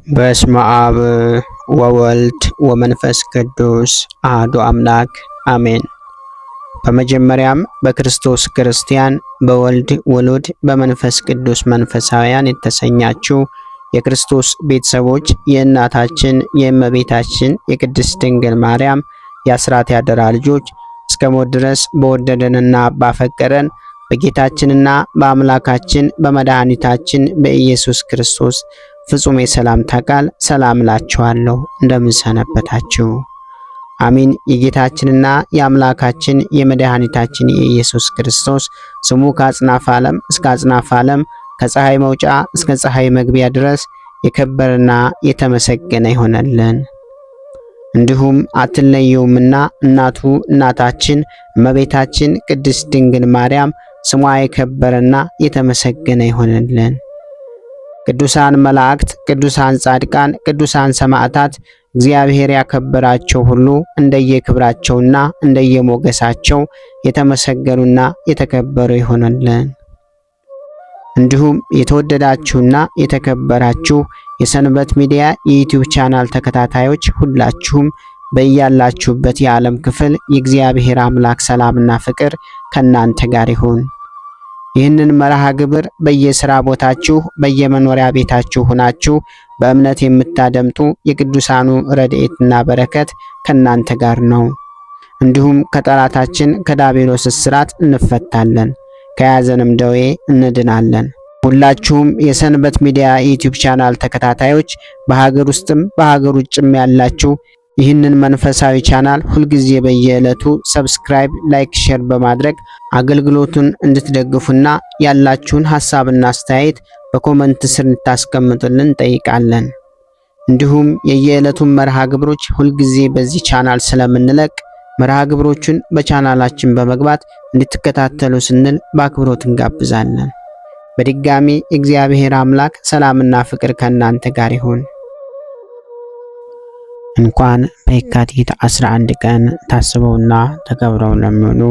በስመ አብ ወወልድ ወመንፈስ ቅዱስ አሐዱ አምላክ አሜን። በመጀመሪያም በክርስቶስ ክርስቲያን፣ በወልድ ውሉድ፣ በመንፈስ ቅዱስ መንፈሳውያን የተሰኛችሁ የክርስቶስ ቤተሰቦች የእናታችን የእመቤታችን የቅድስት ድንግል ማርያም የአስራት ያደራ ልጆች እስከ ሞት ድረስ በወደደንና ባፈቀረን በጌታችንና በአምላካችን በመድኃኒታችን በኢየሱስ ክርስቶስ ፍጹም የሰላምታ ቃል ሰላም እላችኋለሁ። እንደምን ሰነበታችሁ? አሚን። የጌታችንና የአምላካችን የመድኃኒታችን የኢየሱስ ክርስቶስ ስሙ ከአጽናፈ ዓለም እስከ አጽናፈ ዓለም ከፀሐይ መውጫ እስከ ፀሐይ መግቢያ ድረስ የከበረና የተመሰገነ ይሆነልን። እንዲሁም አትለየውምና እናቱ እናታችን እመቤታችን ቅድስት ድንግል ማርያም ስሟ የከበረና የተመሰገነ ይሆነልን። ቅዱሳን መላእክት፣ ቅዱሳን ጻድቃን፣ ቅዱሳን ሰማዕታት እግዚአብሔር ያከበራቸው ሁሉ እንደየክብራቸውና እንደየሞገሳቸው የተመሰገኑና የተከበሩ ይሆነልን። እንዲሁም የተወደዳችሁና የተከበራችሁ የሰንበት ሚዲያ የዩቲዩብ ቻናል ተከታታዮች ሁላችሁም በያላችሁበት የዓለም ክፍል የእግዚአብሔር አምላክ ሰላምና ፍቅር ከናንተ ጋር ይሁን። ይህንን መርሃ ግብር በየሥራ ቦታችሁ በየመኖሪያ ቤታችሁ ሆናችሁ በእምነት የምታደምጡ የቅዱሳኑ ረድኤትና በረከት ከናንተ ጋር ነው። እንዲሁም ከጠላታችን ከዲያብሎስ እስራት እንፈታለን፣ ከያዘንም ደዌ እንድናለን። ሁላችሁም የሰንበት ሚዲያ ዩቲዩብ ቻናል ተከታታዮች በሀገር ውስጥም በሀገር ውጭም ያላችሁ ይህንን መንፈሳዊ ቻናል ሁልጊዜ በየዕለቱ ሰብስክራይብ፣ ላይክ፣ ሼር በማድረግ አገልግሎቱን እንድትደግፉና ያላችሁን ሐሳብና አስተያየት በኮመንት ስር እንድታስቀምጡልን እንጠይቃለን። እንዲሁም የየዕለቱን መርሃ ግብሮች ሁልጊዜ በዚህ ቻናል ስለምንለቅ መርሃ ግብሮቹን በቻናላችን በመግባት እንድትከታተሉ ስንል በአክብሮት እንጋብዛለን። በድጋሚ እግዚአብሔር አምላክ ሰላምና ፍቅር ከእናንተ ጋር ይሁን። እንኳን በየካቲት 11 ቀን ታስበውና ተከብረው ለሚውሉ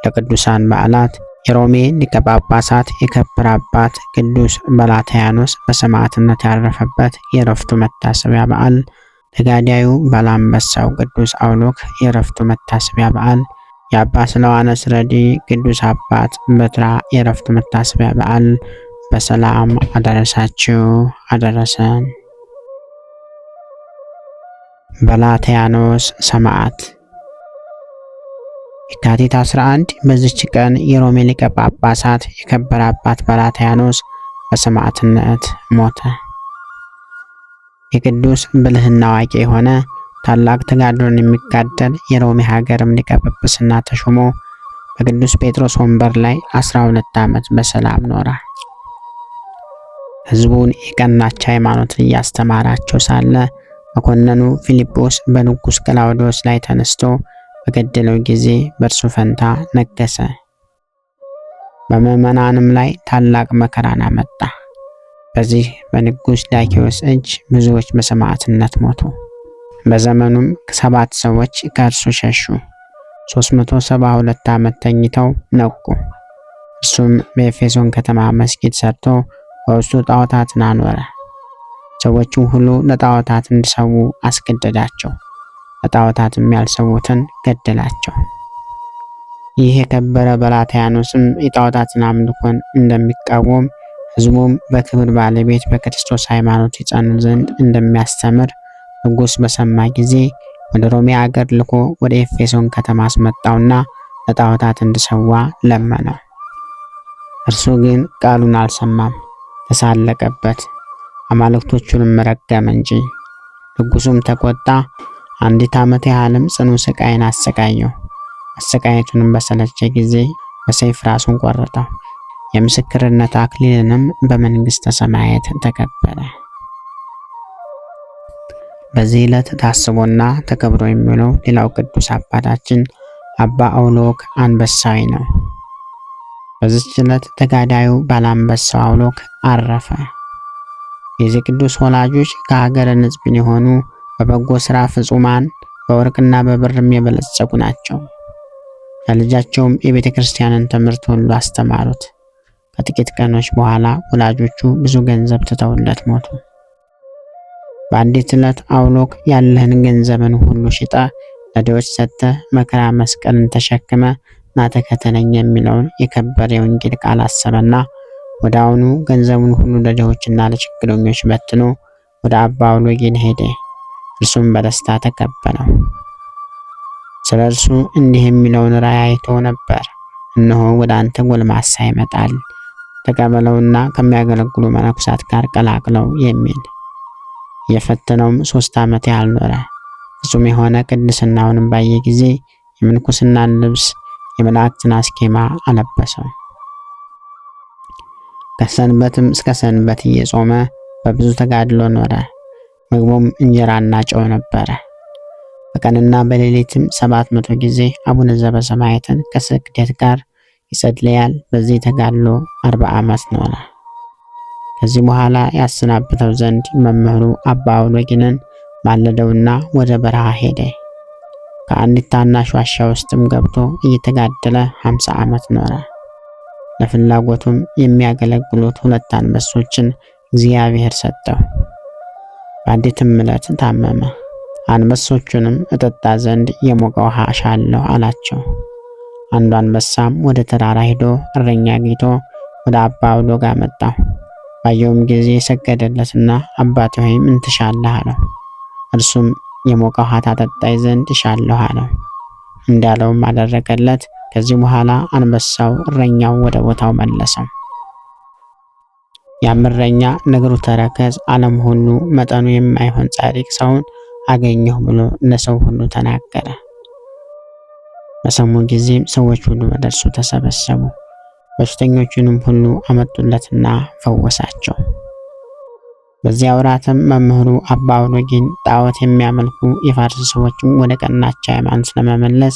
ለቅዱሳን በዓላት የሮሜ ሊቀ ጳጳሳት የከበረ አባት ቅዱስ በላትያኖስ በሰማዕትነት ያረፈበት የዕረፍቱ መታሰቢያ በዓል፣ ተጋዳዩ ባላምበሳው ቅዱስ አውሎክ የዕረፍቱ መታሰቢያ በዓል፣ የአባ ስለዋነስ ረዲ ቅዱስ አባት በትራ የዕረፍቱ መታሰቢያ በዓል በሰላም አደረሳችሁ አደረሰን። በላትያኖስ ሰማዕት። የካቲት 11 በዚች ቀን የሮሜ ሊቀ ጳጳሳት የከበረ አባት በላትያኖስ በሰማዕትነት ሞተ። የቅዱስ ብልህና አዋቂ የሆነ ታላቅ ተጋድሎን የሚጋደል የሮሜ ሀገርም ሊቀ ጵጵስና ተሾሞ በቅዱስ ጴጥሮስ ወንበር ላይ 12 ዓመት በሰላም ኖረ። ሕዝቡን የቀናች ሃይማኖትን እያስተማራቸው ሳለ መኮንኑ ፊልጶስ በንጉሥ ቀላውዴዎስ ላይ ተነስቶ በገደለው ጊዜ በእርሱ ፈንታ ነገሰ። በምዕመናንም ላይ ታላቅ መከራን አመጣ። በዚህ በንጉሥ ዳኪዎስ እጅ ብዙዎች በሰማዕትነት ሞቱ። በዘመኑም 7 ሰዎች ከእርሱ ሸሹ። 372 ዓመት ተኝተው ነቁ። እርሱም በኤፌሶን ከተማ መስጊድ ሰርቶ በውስጡ ጣዖታትን አኖረ። ሰዎቹም ሁሉ ለጣዖታት እንዲሰዉ አስገደዳቸው። ለጣዖታትም ያልሰዉትን ገደላቸው። ይህ የከበረ በላትያኖስም የጣዖታትን አምልኮን እንደሚቃወም ሕዝቡም በክብር ባለቤት በክርስቶስ ሃይማኖት ይጸኑ ዘንድ እንደሚያስተምር ንጉሥ በሰማ ጊዜ ወደ ሮሜ አገር ልኮ ወደ ኤፌሶን ከተማ አስመጣውና ለጣዖታት እንዲሰዋ ለመነው። እርሱ ግን ቃሉን አልሰማም፣ ተሳለቀበት፣ አማልክቶቹንም ረገመ እንጂ። ንጉሡም ተቆጣ። 1 ዓመት ያህልም ጽኑ ስቃይን አሰቃየው። አሰቃየቱንም በሰለቸ ጊዜ በሰይፍ ራሱን ቆረጠው። የምስክርነት አክሊልንም በመንግሥተ ሰማያት ተቀበለ። በዚህ ዕለት ታስቦና ተከብሮ የሚውለው ሌላው ቅዱስ አባታችን አባ አውሎክ አንበሳዊ ነው። በዚህች ዕለት ተጋዳዩ ባላምበሳው አውሎክ አረፈ። የዚህ ቅዱስ ወላጆች ከሀገረ ንጽቢን የሆኑ በበጎ ሥራ ፍጹማን በወርቅና በብርም የበለጸጉ ናቸው። ለልጃቸውም የቤተ ክርስቲያንን ትምህርት ሁሉ አስተማሩት። ከጥቂት ቀኖች በኋላ ወላጆቹ ብዙ ገንዘብ ትተውለት ሞቱ። በአንዲት ዕለት አውሎክ ያለህን ገንዘብን ሁሉ ሽጠ ለድሆች ሰጥተህ መከራ መስቀልን ተሸክመ ና ተከተለኝ የሚለውን የከበረ የወንጌል ቃል አሰበና ወደ አሁኑ ገንዘቡን ሁሉ ለድሆችና ለችግረኞች በትኖ ወደ አባ አውሎጊን ሄደ። እርሱም በደስታ ተቀበለው። ስለ እርሱ እንዲህ የሚለውን ራእይ አይቶ ነበር። እነሆ ወደ አንተ ጎልማሳ ይመጣል፣ ተቀበለውና ከሚያገለግሉ መነኮሳት ጋር ቀላቅለው የሚል። የፈተነውም 3 ዓመት ያህል ኖረ። ፍጹም የሆነ ቅድስናውንም ባየ ጊዜ የምንኩስናን ልብስ የመላእክትን አስኬማ አለበሰው። ከሰንበትም እስከ ሰንበት እየጾመ በብዙ ተጋድሎ ኖረ። ምግቡም እንጀራና ጨው ነበረ። በቀንና በሌሊትም 700 ጊዜ አቡነ ዘበሰማያትን ከስግደት ጋር ይጸልያል። በዚህ ተጋድሎ 40 ዓመት ኖረ። ከዚህ በኋላ ያሰናብተው ዘንድ መምህሩ አባ አውሎጊንን ማለደውና ወደ በረሃ ሄደ። ከአንዲት ታናሽ ዋሻ ውስጥም ገብቶ እየተጋደለ 50 ዓመት ኖረ። ለፍላጎቱም የሚያገለግሉት 2 አንበሶችን እግዚአብሔር ሰጠው። በአንዲትም ዕለት ታመመ። አንበሶቹንም እጠጣ ዘንድ የሞቀ ውሃ እሻለሁ አላቸው። አንዱ አንበሳም ወደ ተራራ ሄዶ እረኛ አግኝቶ ወደ አባ አውሎግ አመጣው። ባየውም ጊዜ ሰገደለትና አባቴ ሆይ ምን ትሻለህ አለው። እርሱም የሞቀ ውሃ ታጠጣኝ ዘንድ እሻለሁ አለው። እንዳለውም አደረገለት። ከዚህ በኋላ አንበሳው እረኛው ወደ ቦታው መለሰው። ያም እረኛ ነገሩ ተረከዝ ዓለም ሁሉ መጠኑ የማይሆን ጻድቅ ሰውን አገኘሁ ብሎ ለሰው ሁሉ ተናገረ። በሰሙ ጊዜም ሰዎች ሁሉ ወደ እርሱ ተሰበሰቡ። በሽተኞቹንም ሁሉ አመጡለትና ፈወሳቸው። በዚያ ወራትም መምህሩ አባ አውሎጊን ጣዖት የሚያመልኩ የፋርስ ሰዎችም ወደ ቀናች ሃይማኖት ለመመለስ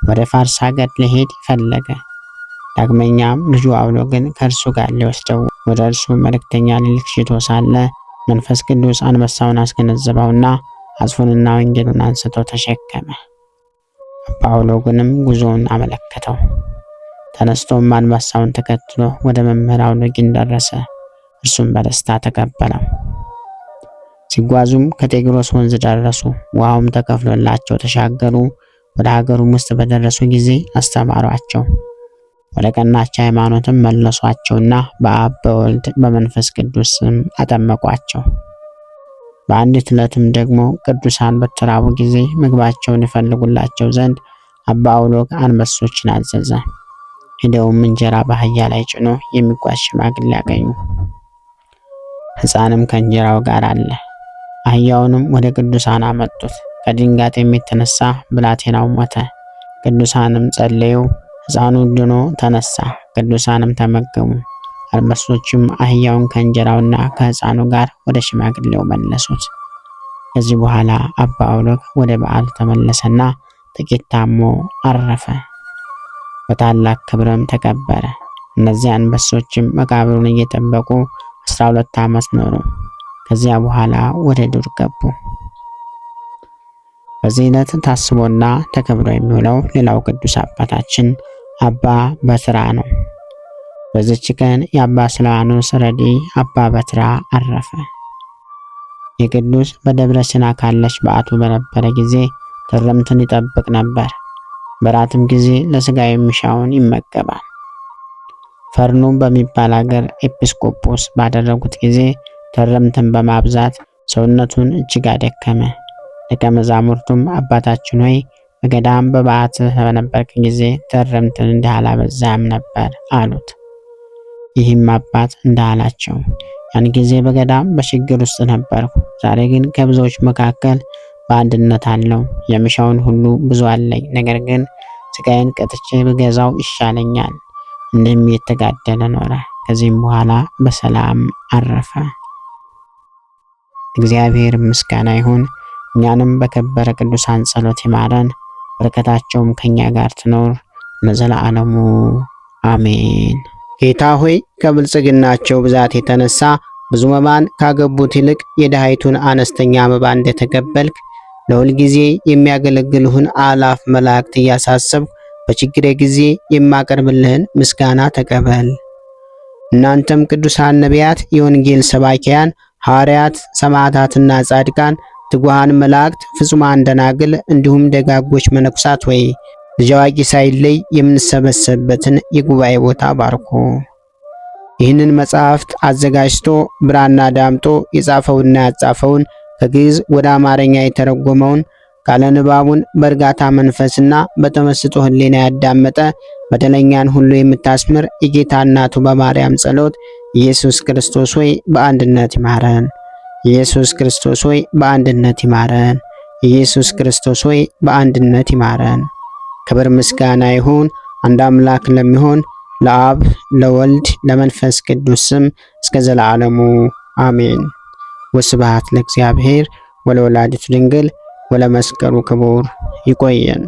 ወደ ፋርስ ሀገር ሊሄድ ፈለገ። ዳግመኛም ልጁ አውሎግን ከእርሱ ጋር ሊወስደው ወደ እርሱ መልእክተኛ ሊልክ ሽቶ ሳለ መንፈስ ቅዱስ አንበሳውን አስገነዘበውና አጽፉንና ወንጌሉን አንስቶ ተሸከመ። አባ አውሎግንም ጉዞውን አመለከተው። ተነስቶም አንበሳውን ተከትሎ ወደ መምህር አውሎጊን ደረሰ። እርሱም በደስታ ተቀበለው። ሲጓዙም ከጤግሮስ ወንዝ ደረሱ። ውሃውም ተከፍሎላቸው ተሻገሩ። ወደ ሀገሩም ውስጥ በደረሱ ጊዜ አስተማሯቸው። ወደ ቀናች ሃይማኖትም መለሷቸውና በአብ በወልድ በመንፈስ ቅዱስ ስም አጠመቋቸው። በአንዲት ዕለትም ደግሞ ቅዱሳን በተራቡ ጊዜ ምግባቸውን ይፈልጉላቸው ዘንድ አባ አውሎግ አንበሶችን አዘዘ። ሄደውም እንጀራ በአህያ ላይ ጭኖ የሚጓዝ ሽማግሌ ያገኙ። ሕፃንም ከእንጀራው ጋር አለ። አህያውንም ወደ ቅዱሳን አመጡት። ከድንጋጤም የተነሳ ብላቴናው ሞተ። ቅዱሳንም ጸለዩ። ሕፃኑ ድኖ ተነሳ። ቅዱሳንም ተመገቡ። አንበሶችም አህያውን ከእንጀራውና ከሕፃኑ ጋር ወደ ሽማግሌው መለሱት። ከዚህ በኋላ አባ አውሎግ ወደ በዓሉ ተመለሰና ጥቂት ታሞ አረፈ። በታላቅ ክብርም ተቀበረ። እነዚህ አንበሶችም መቃብሩን እየጠበቁ 12 ዓመት ኖሩ። ከዚያ በኋላ ወደ ዱር ገቡ። በዚህ ዕለት ታስቦና ተከብሮ የሚውለው ሌላው ቅዱስ አባታችን አባ በትራ ነው። በዚች ቀን የአባ ስልዋኖስ ረዲ አባ በትራ አረፈ። የቅዱስ በደብረ ሲና ካለች በዓቱ በነበረ ጊዜ ትርምትን ይጠብቅ ነበር። በራትም ጊዜ ለሥጋ የሚሻውን ይመገባል። ፈርኑ በሚባል አገር ኤጲስቆጶስ ባደረጉት ጊዜ ትርምትን በማብዛት ሰውነቱን እጅግ አደከመ። ደቀ መዛሙርቱም አባታችን ሆይ በገዳም በበዓት በነበርክ ጊዜ ትርምትን እንዲህ አላበዛም ነበር አሉት። ይህም አባት እንዳላቸው ያን ጊዜ በገዳም በችግር ውስጥ ነበርኩ። ዛሬ ግን ከብዙዎች መካከል በአንድነት አለው። የምሻውን ሁሉ ብዙ አለኝ። ነገር ግን ሥጋዬን ቀጥቼ ብገዛው ይሻለኛል። እንደም የተጋደለ ኖረ። ከዚህም በኋላ በሰላም አረፈ። እግዚአብሔር ምስጋና ይሁን። እኛንም በከበረ ቅዱሳን ጸሎት ይማረን። በረከታቸውም ከኛ ጋር ትኖር ለዘላለሙ አሜን። ጌታ ሆይ ከብልጽግናቸው ብዛት የተነሳ ብዙ መባን ካገቡት ይልቅ የድሃይቱን አነስተኛ መባ እንደተቀበልክ ለሁል ጊዜ የሚያገለግሉህን አላፍ መላእክት እያሳሰብኩ በችግሬ ጊዜ የማቀርብልህን ምስጋና ተቀበል። እናንተም ቅዱሳን ነቢያት፣ የወንጌል ሰባኪያን ሐዋርያት፣ ሰማዕታትና ጻድቃን፣ ትጉሃን መላእክት፣ ፍጹማን ደናግል እንዲሁም ደጋጎች መነኩሳት ወይ ልጅ አዋቂ ሳይለይ የምንሰበሰብበትን የጉባኤ ቦታ ባርኮ ይህንን መጽሐፍት አዘጋጅቶ ብራና ዳምጦ የጻፈውና ያጻፈውን ከግዕዝ ወደ አማርኛ የተረጎመውን ቃለ ንባቡን በእርጋታ መንፈስና በተመስጦ ሕሊና ያዳመጠ በደለኛን ሁሉ የምታስምር የጌታ እናቱ በማርያም ጸሎት ኢየሱስ ክርስቶስ ሆይ በአንድነት ይማረን። ኢየሱስ ክርስቶስ ሆይ በአንድነት ይማረን። ኢየሱስ ክርስቶስ ሆይ በአንድነት ይማረን። ክብር ምስጋና ይሁን አንድ አምላክ ለሚሆን ለአብ ለወልድ ለመንፈስ ቅዱስ ስም እስከ ዘላለሙ አሜን። ወስብሐት ለእግዚአብሔር ወለወላዲቱ ድንግል ወለመስቀሉ ክቡር። ይቆየን።